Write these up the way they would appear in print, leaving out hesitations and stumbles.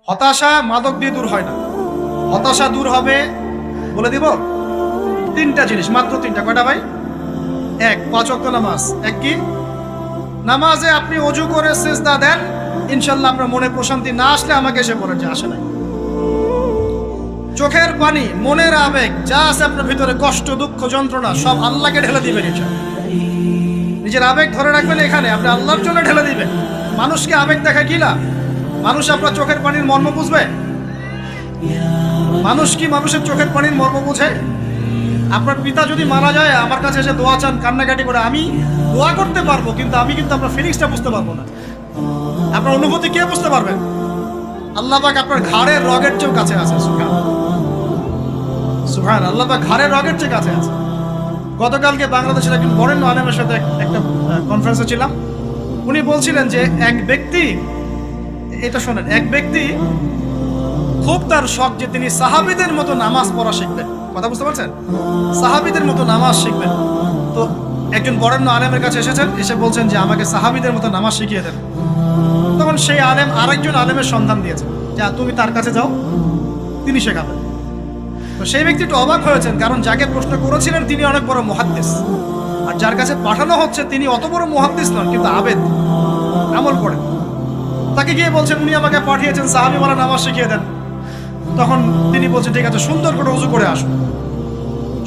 হতাশা মাদক দিয়ে দূর হয় না। হতাশা দূর হবে, বলে দিব, তিনটা জিনিস, মাত্র তিনটা। কয়টা ভাই? এক, 5 ওয়াক্ত নামাজ। এক কি? নামাজে আপনি অজু করে সিজদা দেন, ইনশাল্লাহ আপনার মনে প্রশান্তি না আসলে আমাকে এসে বলেন যে আসে নাই। চোখের পানি, মনের আবেগ যা আছে আপনার ভিতরে, কষ্ট, দুঃখ, যন্ত্রণা, সব আল্লাহকে ঢেলে দিবেন। নিজের আবেগ ধরে রাখবেন এখানে, আপনি আল্লাহর জন্য ঢেলে দিবেন। মানুষকে আবেগ দেখা কি না? মানুষ আপনার চোখের পানির মর্ম বুঝবে? মানুষ কি মানুষের চোখের পানির মর্ম বোঝে? আপনার পিতা যদি মারা যায়, আমার কাছে এসে দোয়া চান, কান্নাকাটি করে, আমি দোয়া করতে পারবো, কিন্তু আমি কিন্তু আপনার ফিলিংসটা বুঝতে পারবো না। আপনার অনুভূতি কে বুঝতে পারবেন? আল্লাহ পাক আপনার ঘাড়ের রগের চেয়েও কাছে আছে। সুবহান আল্লাহ পাক ঘাড়ের রগের চেয়ে কাছে আছে। গতকালকে বাংলাদেশের একজন বরেণ্য আলেমের সাথে একটা কনফারেন্সে ছিলাম। উনি বলছিলেন যে এক ব্যক্তি, এটা শোনেন, এক ব্যক্তি খুব তার শখ যে তিনি সাহাবীদের মতো নামাজ পড়া শিখবেন। কথা বুঝতে পারছেন? সাহাবীদের মতো নামাজ শিখবেন। তো একজন বরেণ্য আলেমের কাছে এসেছেন, এসে বলছেন যে আমাকে সাহাবীদের মতো নামাজ শিখিয়ে দেন। তখন সেই আলেম আরেকজন আলেমের সন্ধান দিয়েছেন, যা তুমি তার কাছে যাও, তিনি শেখাবেন। তো সেই ব্যক্তি একটু অবাক হয়েছেন, কারণ যাকে প্রশ্ন করেছিলেন তিনি অনেক বড় মুহাদ্দিস, আর যার কাছে পাঠানো হচ্ছে তিনি অত বড় মুহাদ্দিস নন, কিন্তু আবেদ, আমল করেন। তাকে গিয়ে বলছেন উনি আমাকে পাঠিয়েছেন সাহাবীওয়ালা নামাজ শিখিয়ে দেন। তখন তিনি বলছেন ঠিক আছে, সুন্দর করে ওযু করে আসো,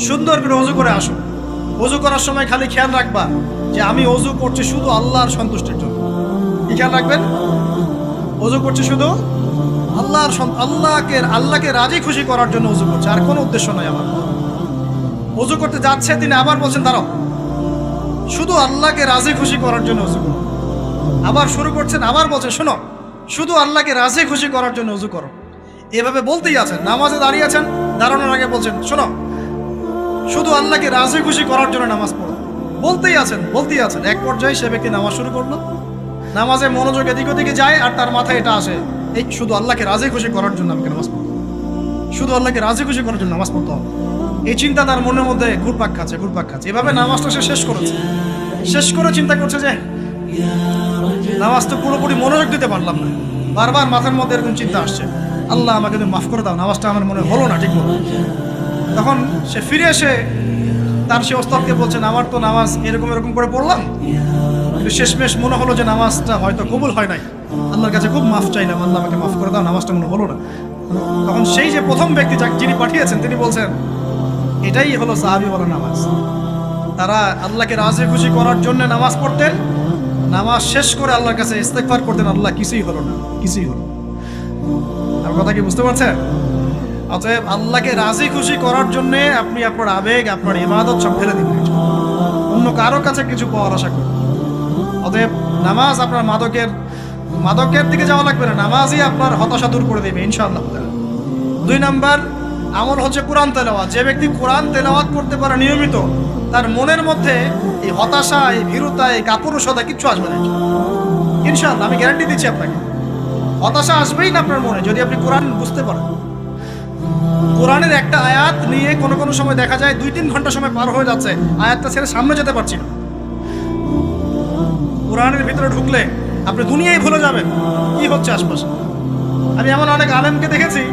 সুন্দর করে ওযু করে আসো। ওযু করার সময় খালি খেয়াল রাখবা যে আমি ওযু করছি শুধু আল্লাহর সন্তুষ্টির জন্য। কি খেয়াল রাখবেন? ওযু করছি শুধু আল্লাহকে রাজি খুশি করার জন্য ওযু করছে, আর কোনো উদ্দেশ্য নয় আমার। ওযু করতে যাচ্ছে, তিনি আবার বলছেন দাঁড়াও, শুধু আল্লাহকে রাজি খুশি করার জন্য ওযু করো। আবার শুরু করছেন, আবার বলছেন শোনো, শুধু আল্লাহকে রাজি খুশি করার জন্য ওযু করো। এভাবে বলতেই আছেন, নামাজে দাঁড়িয়ে আছেন, দাঁড়ানোর আগে বলছেন শোনো, শুধু আল্লাহকে রাজি খুশি করার জন্য নামাজ পড়ো। বলতেই আছেন। এক পর্যায়ে সে ব্যক্তি নামাজ শুরু করলো, নামাজে মনোযোগ এদিক ওদিকে যায়, আর তার মাথায় এটা আসে, এই শুধু আল্লাহকে রাজি খুশি করার জন্য আমাকে নামাজ পড়তে হবে, শুধু আল্লাহকে রাজি খুশি করার জন্য নামাজ পড়তে হবে। এই চিন্তা তার মনের মধ্যে ঘুরপাক খাচ্ছে। এভাবে নামাজটা সে শেষ করেছে। শেষ করে চিন্তা করছে যে নামাজ তো পুরোপুরি মনোযোগ দিতে পারলাম না। বারবার মাথার মধ্যে এরকম চিন্তা আসছে, আল্লাহ আমাকে তুমি মাফ করে দাও, নামাজটা আমার মনে হলো না ঠিক মতো। তখন সে ফিরে এসে তার সে ওস্তাদকে বলছেন, আমার তো নামাজ এরকম করে পড়লাম, কিন্তু শেষমেশ মনে হলো যে নামাজটা হয়তো কবুল হয় নাই, আল্লাহর কাছে খুব মাফ চাইলাম, আল্লাহ আমাকে মাফ করে দাও, নামাজটা মনে হলো না। তখন সেই যে প্রথম ব্যক্তি যিনি পাঠিয়েছেন তিনি বলছেন এটাই হলো সাহাবীওয়ালা নামাজ। তারা আল্লাহকে রাজি খুশি করার জন্য নামাজ পড়তেন, নামাজ শেষ করে আল্লাহর কাছে ইস্তেগফার করতেন, আল্লাহ কিছুই হলো না। আমার কথা কি বুঝতে পারছেন? অতএব আল্লাহকে রাজি খুশি করার জন্য আপনি আপনার আবেগ, আপনার ইবাদত সব ফেলে দিবেন, অন্য কারো কাছে কিছু পাওয়ার আশা করুন। অতএব নামাজ আপনার মাদকের দিকে যাওয়া লাগবে না, নামাজই আপনার হতাশা দূর করে দেবে ইনশাআল্লাহ। 2 নাম্বার আমল হচ্ছে কোরআন তেলাওয়াত। যে ব্যক্তি কোরআন তেলাওয়াত করতে পারে নিয়মিত, তার মনের মধ্যে এই হতাশা, এই ভীরুতা, এই কাপুরুষতা কিচ্ছু আসবে না ইনশাআল্লাহ। আমি গ্যারান্টি দিচ্ছি আপনাকে, হতাশা আসবেই না আপনার মনে যদি আপনি কোরআন বুঝতে পারেন। কোরআনের একটা আয়াত নিয়ে কোনো সময় দেখা যায় 2-3 ঘন্টা সময় পার হয়ে যাচ্ছে, আয়াতটা ছেড়ে সামনে যেতে পারছি না। কোরআনের ভিতরে ঢুকলে আপনি দুনিয়ায় ভুলে যাবেন কি হচ্ছে আশপাশে। আমি এমন অনেক আলেমকে দেখেছি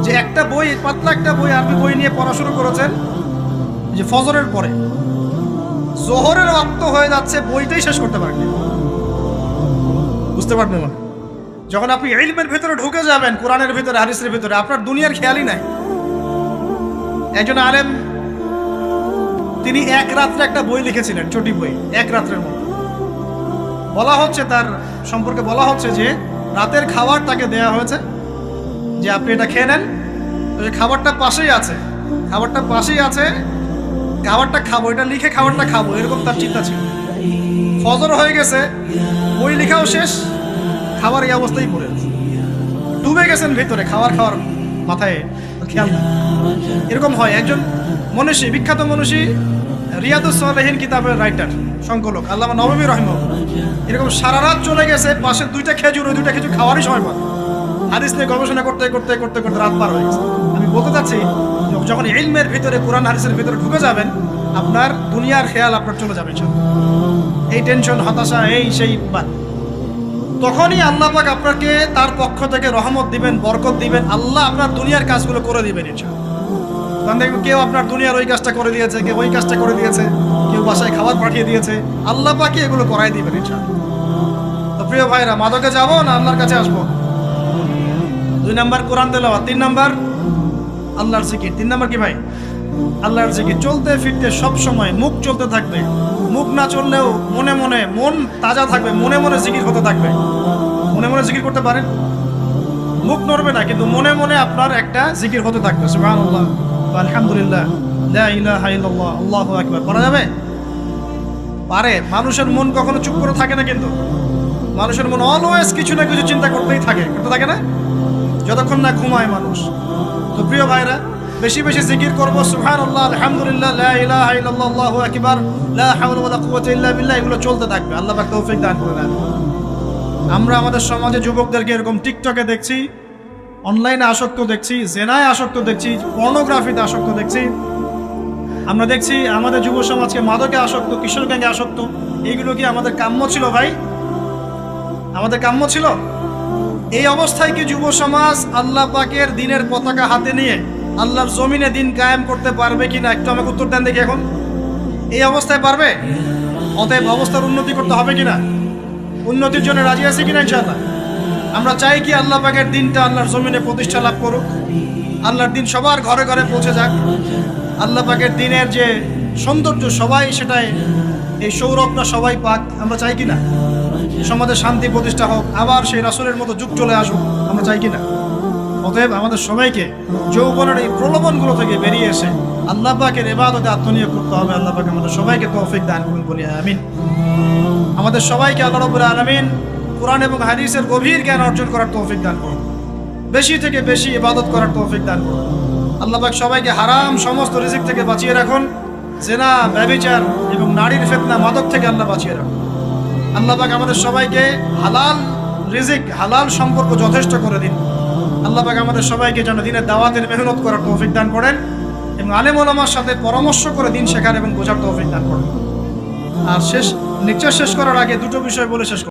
যে একটা বই, পাতলা একটা বই, আরবি বই নিয়ে পড়া শুরু করেছেন, যে ফজরের পরে জোহরের ওয়াক্ত হয়ে যাচ্ছে, বইটাই শেষ করতে পারেননি। বুঝতে পারবেন না? যখন আপনি ইলমের ভিতরে ঢুকে যাবেন, কোরআনের ভিতরে, হাদিসের ভিতরে, আপনার দুনিয়ার খেয়ালই নাই। একজন আলেম তিনি এক রাত্রে একটা বই লিখেছিলেন, ছোটি বই, এক রাত্রের মধ্যে। বলা হচ্ছে তার সম্পর্কে বলা হচ্ছে যে রাতের খাবার তাকে দেয়া হয়েছে, যে আপনি এটা খেয়ে নেন। খাবারটা পাশেই আছে, খাবারটা খাবো, এটা লিখে খাবারটা খাবো, এরকম তার চিন্তা ছিল। ফজর হয়ে গেছে, বই লেখাও শেষ, খাবার এই অবস্থায় পড়ে আছে, ডুবে গেছেন ভিতরে, খাওয়ার মাথায় খেয়াল নেই। এরকম হয়। একজন মনীষী, বিখ্যাত মনীষী, রিয়াদুস সালেহীন কিতাবের রাইটার, সংকলক আল্লামা নববী রাহিমাহুল্লাহ, এরকম সারা রাত চলে গেছে, পাশে 2টা খেজুর, ওই 2টা খেজুর খাওয়ারই সময় পান। হাদিস নিয়ে গবেষণা করতে রাত পার হয়ে গেছে। আমি বলতে চাচ্ছি, যখন ইলমের ভিতরে, কোরআন হাদিসের ভিতরে ঢুকে যাবেন, আপনার দুনিয়ার খেয়াল আপনার চলে যাবে। এই টেনশন, হতাশা, এই সেই বাদ। তখনই আল্লাহ পাক আপনাকে তার পক্ষ থেকে রহমত দিবেন, বরকত দিবেন, আল্লাহ আপনার দুনিয়ার কাজগুলো করে দিবেন ইনশাআল্লাহ। কারণ দেখবেন কেউ আপনার দুনিয়ার ওই কাজটা করে দিয়েছে, কেউ ওই কাজটা করে দিয়েছে, কেউ বাসায় খাবার পাঠিয়ে দিয়েছে, আল্লাহ পাকই এগুলো করাই দিবেন ইনশাআল্লাহ। তো প্রিয় ভাইরা, মাদকে যাবো না আল্লাহর কাছে আসবো? 2 নাম্বার কোরআন তেলাওয়াত, 3 নাম্বার আল্লাহর জিকির। 3 নাম্বার কি ভাই? আল্লাহর জিকির। চলতে ফিরতে সব সময় মুখ চলতে থাকবে, মুখ না চললেও মনে মনে মন তাজা থাকবে, মনে মনে জিকির হতে থাকবে। মনে মনে জিকির করতে পারেন, মুখ নড়বে না কিন্তু মনে মনে আপনার একটা জিকির হতে থাকবে। সুবহানাল্লাহ, আলহামদুলিল্লাহ, লা ইলাহা ইল্লাল্লাহ, আল্লাহু আকবার। করা যাবে? পারে। মানুষের মন কখনো চুপ করে থাকে না, কিন্তু মানুষের মন অলওয়েজ কিছু না কিছু চিন্তা করতেই থাকে, করতে থাকে না, যতক্ষণ না ঘুমায় মানুষ। তো প্রিয় ভাইরা, বেশি বেশি জিকির করবো। সুবহানাল্লাহ, আলহামদুলিল্লাহ, লা ইলাহা ইল্লাল্লাহ, আল্লাহু আকবার, লা হাওলা ওয়ালা কুওয়াতা ইল্লা বিল্লাহ, এগুলো চলতে থাকবে। আল্লাহ পাক তৌফিক দান করে দেন। আমরা আমাদের সমাজে যুবকদেরকে এরকম টিকটকে দেখছি, অনলাইনে আসক্ত দেখছি, জেনায় আসক্ত দেখছি, পর্নোগ্রাফিতে আসক্ত দেখছি। আমরা দেখছি আমাদের যুব সমাজকে মাদকে আসক্ত, কিশোর গ্যাংয়ে আসক্ত। এইগুলো কি আমাদের কাম্য ছিল ভাই? আমাদের কাম্য ছিল? এই অবস্থায় কি যুব সমাজ আল্লাহ পাকের দিনের পতাকা হাতে নিয়ে আল্লাহর জমিনে দিন কায়েম করতে পারবে কিনা? একটু আমাকে উত্তর দেন দেখি। এখন এই অবস্থায় পারবে? অতএব অবস্থার উন্নতি করতে হবে কিনা? উন্নতির জন্য রাজি আছে কিনা ইনশাআল্লাহ? আমরা চাই কি আল্লাহ পাকের দিনটা আল্লাহর জমিনে প্রতিষ্ঠা লাভ করুক, আল্লাহর দিন সবার ঘরে ঘরে পৌঁছে যাক, আল্লাহ পাকের দিনের যে সৌন্দর্য সবাই সেটাই, এই সৌরভটা সবাই পাক। আমরা চাই কিনা সমাজে শান্তি প্রতিষ্ঠা হোক, আবার সেই রাসূলের মতো যুগ চলে আসুক? আমরা চাই কিনা? অতএব আমাদের সবাইকে যৌবনের এই প্রলোভনগুলো থেকে বেরিয়ে এসে আল্লাহ পাকের ইবাদতে আত্মনিয়োগ করতে হবে। আল্লাহ পাক আমাদের সবাইকে তৌফিক দান করুন, বলি আমিন। আমাদের সবাইকে আল্লাহ রাব্বুল আলামিন কোরআন এবং হাদিসের গভীর জ্ঞান অর্জন করার তৌফিক দান করুন, বেশি থেকে বেশি ইবাদত করার তৌফিক দান করুন। আল্লাহ পাক সবাইকে হারাম সমস্ত রিজিক থেকে বাঁচিয়ে রাখুন, জেনা, ব্যভিচার এবং নারীর ফিতনা, মাদক থেকে আল্লাহ বাঁচিয়ে রাখুন। আল্লাহ পাক আমাদের সবাইকে হালাল রিজিক, হালাল সম্পর্ক যথেষ্ট করে দিন। আল্লাহ পাক আমাদের সবাইকে যেন দিনের দাওয়াতের মেহনত করার তৌফিক দান করেন এবং আলেম ওলামার সাথে পরামর্শ করে দিন শেখার এবং বোঝার তৌফিক দান করেন। আর লেকচার শেষ করার আগে দুটো বিষয় বলে শেষ